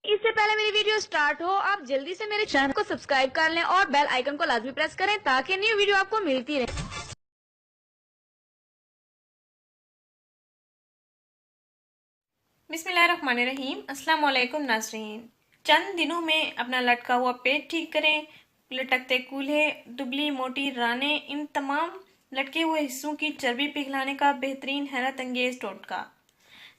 اس سے پہلے میری ویڈیو سٹارٹ ہو آپ جلدی سے میرے چینل کو سبسکرائب کر لیں اور بیل آئیکن کو لازمی پریس کریں تاکہ نیو ویڈیو آپ کو ملتی رہے۔ بسم اللہ الرحمن الرحیم۔ السلام علیکم ناظرین۔ چند دنوں میں اپنا لٹکا ہوا پیٹ ٹھیک کریں۔ لٹکتے کولہے، دبلی موٹی رانیں، ان تمام لٹکے ہوئے حصوں کی چربی پگھلانے کا بہترین حیرت انگیز ٹوٹکا۔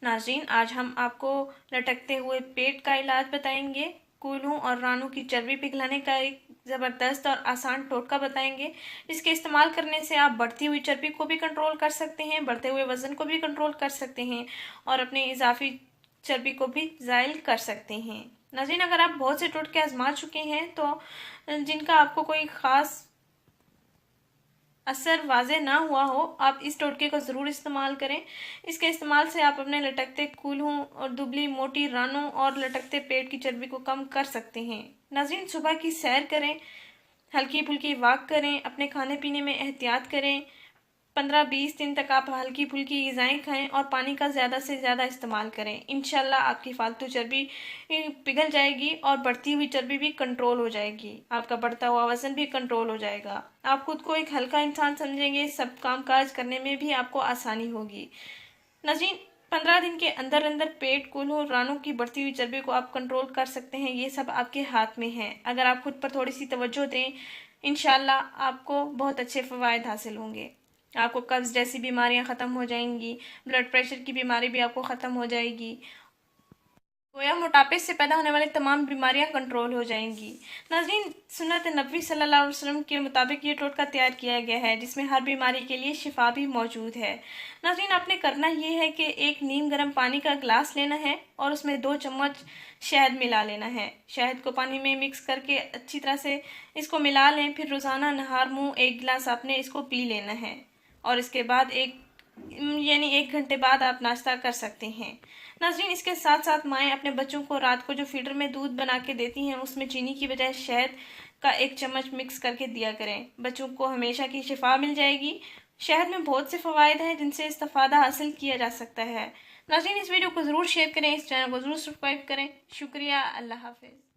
ناظرین، آج ہم آپ کو لٹکتے ہوئے پیٹ کا علاج بتائیں گے۔ کولہوں اور رانوں کی چربی پگھلانے کا ایک زبردست اور آسان ٹوٹکا بتائیں گے، جس کے استعمال کرنے سے آپ بڑھتی ہوئی چربی کو بھی کنٹرول کر سکتے ہیں، بڑھتے ہوئے وزن کو بھی کنٹرول کر سکتے ہیں اور اپنے اضافی چربی کو بھی زائل کر سکتے ہیں۔ ناظرین، اگر آپ بہت سے ٹوٹکے آزما چکے ہیں تو جن کا آپ کو کوئی خاص اثر واضح نہ ہوا ہو، آپ اس ٹوٹکے کو ضرور استعمال کریں۔ اس کے استعمال سے آپ اپنے لٹکتے کولہوں اور دبلی موٹی رانوں اور لٹکتے پیٹ کی چربی کو کم کر سکتے ہیں۔ ناظرین، صبح کی سیر کریں، ہلکی پھلکی واک کریں، اپنے کھانے پینے میں احتیاط کریں۔ 15-20 دن تک آپ ہلکی پھلکی غذائیں کھائیں اور پانی کا زیادہ سے زیادہ استعمال کریں۔ انشاءاللہ آپ کی فالتو چربی پگھل جائے گی اور بڑھتی ہوئی چربی بھی کنٹرول ہو جائے گی۔ آپ کا بڑھتا ہوا وزن بھی کنٹرول ہو جائے گا۔ آپ خود کو ایک ہلکا انسان سمجھیں گے، سب کام کاج کرنے میں بھی آپ کو آسانی ہوگی۔ ناظرین، 15 دن کے اندر اندر پیٹ، کولہوں، رانوں کی بڑھتی ہوئی چربی کو آپ کنٹرول کر سکتے ہیں۔ یہ سب آپ کے ہاتھ میں ہے۔ اگر آپ خود پر تھوڑی سی توجہ دیں، انشاءاللہ آپ کو بہت اچھے فوائد حاصل ہوں گے۔ آپ کو قبض جیسی بیماریاں ختم ہو جائیں گی، بلڈ پریشر کی بیماری بھی آپ کو ختم ہو جائے گی، گویا موٹاپے سے پیدا ہونے والی تمام بیماریاں کنٹرول ہو جائیں گی۔ ناظرین، سنت نبوی صلی اللہ علیہ وسلم کے مطابق یہ ٹوٹکا تیار کیا گیا ہے، جس میں ہر بیماری کے لیے شفا بھی موجود ہے۔ ناظرین، آپ نے کرنا یہ ہے کہ ایک نیم گرم پانی کا گلاس لینا ہے اور اس میں 2 چمچ شہد ملا لینا ہے۔ شہد کو پانی میں مکس کر کے اچھی طرح سے اس کو ملا لیں، پھر روزانہ نہار منہ 1 گلاس آپ نے اس کو پی لینا ہے اور اس کے بعد 1 گھنٹے بعد آپ ناشتہ کر سکتے ہیں۔ ناظرین، اس کے ساتھ ساتھ مائیں اپنے بچوں کو رات کو جو فیڈر میں دودھ بنا کے دیتی ہیں، اس میں چینی کی بجائے شہد کا 1 چمچ مکس کر کے دیا کریں۔ بچوں کو ہمیشہ کی شفا مل جائے گی۔ شہد میں بہت سے فوائد ہیں جن سے استفادہ حاصل کیا جا سکتا ہے۔ ناظرین، اس ویڈیو کو ضرور شیئر کریں، اس چینل کو ضرور سبسکرائب کریں۔ شکریہ، اللہ حافظ۔